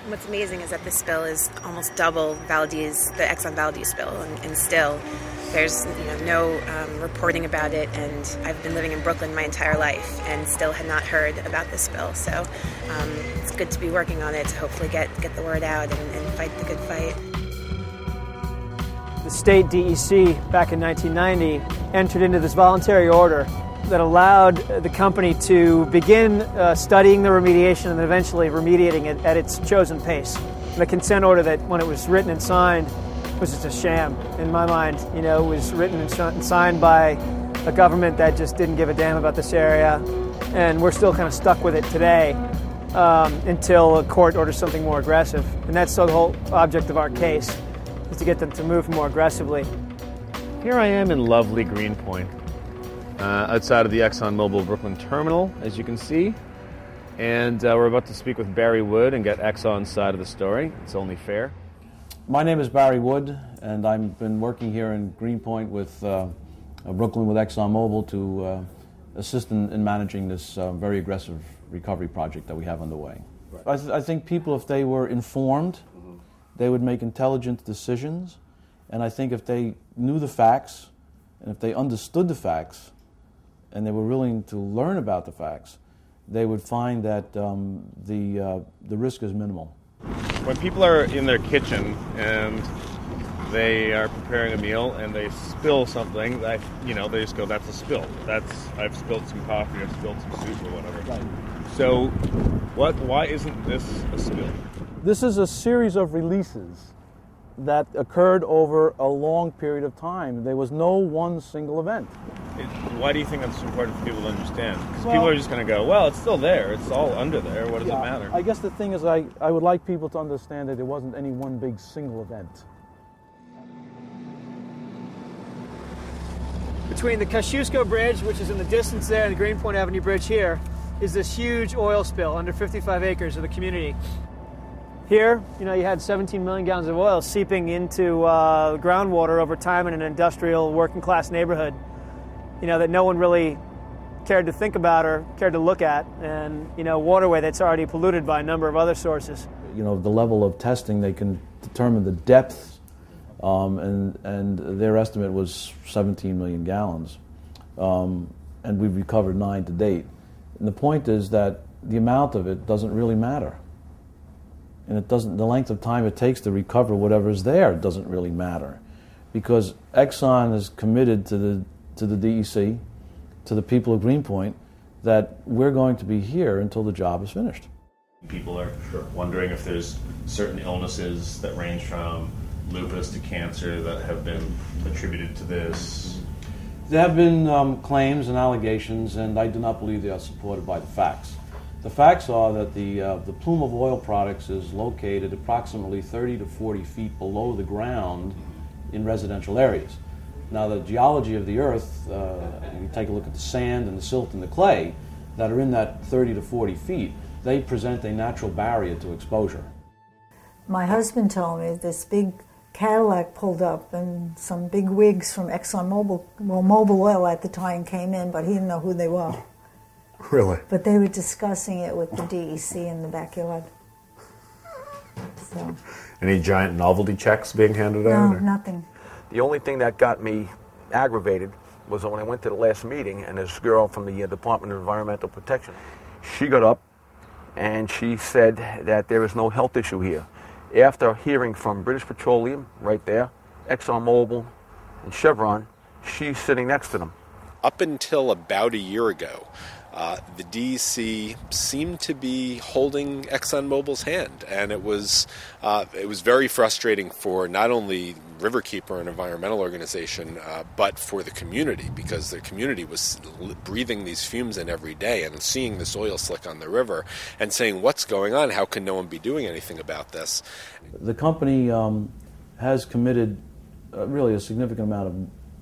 What's amazing is that this spill is almost double the Exxon Valdez spill, and still there's no reporting about it. And I've been living in Brooklyn my entire life and still had not heard about this spill. So it's good to be working on it to hopefully get the word out and fight the good fight. The state DEC back in 1990 entered into this voluntary order that allowed the company to begin studying the remediation and eventually remediating it at its chosen pace. The consent order that, when it was written and signed, was just a sham in my mind. It was written and signed by a government that just didn't give a damn about this area, and we're still kind of stuck with it today until a court orders something more aggressive. And that's the whole object of our case, is to get them to move more aggressively. Here I am in lovely Greenpoint, outside of the ExxonMobil Brooklyn terminal, as you can see. And we're about to speak with Barry Wood and get Exxon's side of the story. It's only fair. My name is Barry Wood, and I've been working here in Greenpoint with Brooklyn with ExxonMobil to assist in managing this very aggressive recovery project that we have underway. Right. I think people, if they were informed, they would make intelligent decisions. And I think if they knew the facts, and if they understood the facts, and they were willing to learn about the facts, they would find that the risk is minimal. When people are in their kitchen and they are preparing a meal and they spill something, they just go, "That's a spill. I've spilled some coffee, I've spilled some soup or whatever." Right. So, why isn't this a spill? This is a series of releases that occurred over a long period of time. There was no one single event. Why do you think that's important for people to understand? Because people are just going to go, well, it's still there. It's all under there. What does it matter? I guess the thing is I would like people to understand that it wasn't any one big single event. Between the Kosciuszko Bridge, which is in the distance there, and the Greenpoint Avenue Bridge here, is this huge oil spill under 55 acres of the community. Here, you had 17 million gallons of oil seeping into groundwater over time in an industrial, working-class neighborhood, that no one really cared to think about or cared to look at, and, waterway that's already polluted by a number of other sources. The level of testing, they can determine the depth, and their estimate was 17 million gallons, and we've recovered 9 to date. And the point is that the amount of it doesn't really matter. And the length of time it takes to recover whatever's there doesn't really matter, because Exxon is committed to the DEC, to the people of Greenpoint, that we're going to be here until the job is finished. People are wondering if there's certain illnesses that range from lupus to cancer that have been attributed to this. There have been claims and allegations, and I do not believe they are supported by the facts. The facts are that the plume of oil products is located approximately 30 to 40 feet below the ground in residential areas. Now, the geology of the earth, you take a look at the sand and the silt and the clay that are in that 30 to 40 feet, they present a natural barrier to exposure. My husband told me this big Cadillac pulled up and some big wigs from ExxonMobil, Mobil Oil at the time, came in, but he didn't know who they were. Really? But they were discussing it with the DEC in the backyard. So. Any giant novelty checks being handed out? No, nothing. The only thing that got me aggravated was when I went to the last meeting, and this girl from the Department of Environmental Protection, she got up and she said that there is no health issue here. After hearing from British Petroleum, right there, ExxonMobil, and Chevron, she's sitting next to them. Up until about a year ago, the DEC seemed to be holding ExxonMobil's hand, and it was very frustrating for not only Riverkeeper, an environmental organization, but for the community, because the community was breathing these fumes in every day and seeing this oil slick on the river and saying, "What's going on? How can no one be doing anything about this?" The company has committed really a significant amount of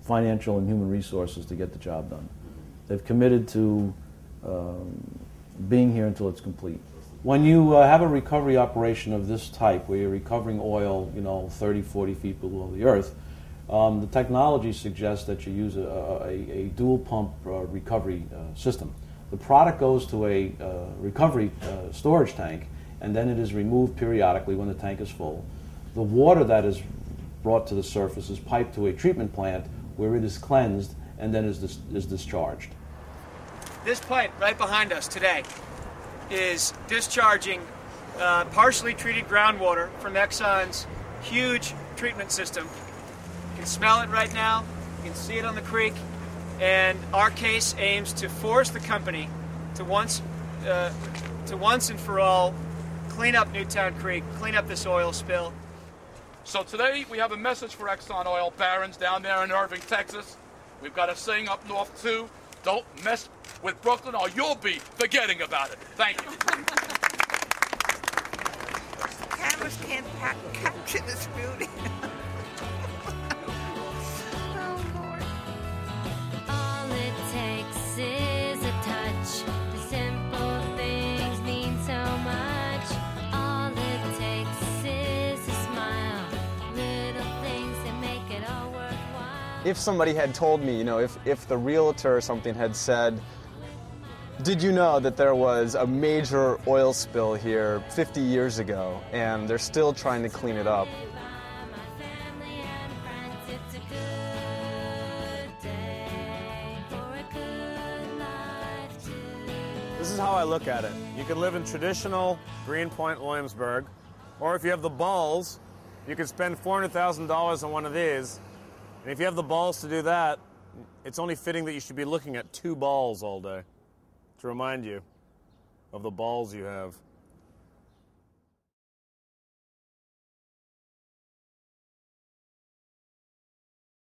financial and human resources to get the job done. They've committed to being here until it's complete. When you have a recovery operation of this type, where you're recovering oil, 30, 40 feet below the earth, the technology suggests that you use a dual pump recovery system. The product goes to a recovery storage tank, and then it is removed periodically when the tank is full. The water that is brought to the surface is piped to a treatment plant where it is cleansed and then is discharged. This pipe right behind us today is discharging partially treated groundwater from Exxon's huge treatment system. You can smell it right now, you can see it on the creek, and our case aims to force the company to once and for all clean up Newtown Creek, clean up this oil spill. So today we have a message for Exxon oil barons down there in Irving, Texas. We've got a saying up north too: don't mess with Brooklyn or you'll be forgetting about it. Thank you. Cameras can't capture this beauty. Oh, Lord. All it takes is a touch. The simple things mean so much. All it takes is a smile. Little things that make it all worthwhile. If somebody had told me, if the realtor or something had said, did you know that there was a major oil spill here 50 years ago and they're still trying to clean it up? This is how I look at it. You can live in traditional Greenpoint, Williamsburg, or if you have the balls, you could spend $400,000 on one of these. And if you have the balls to do that, it's only fitting that you should be looking at 2 balls all day to remind you of the balls you have.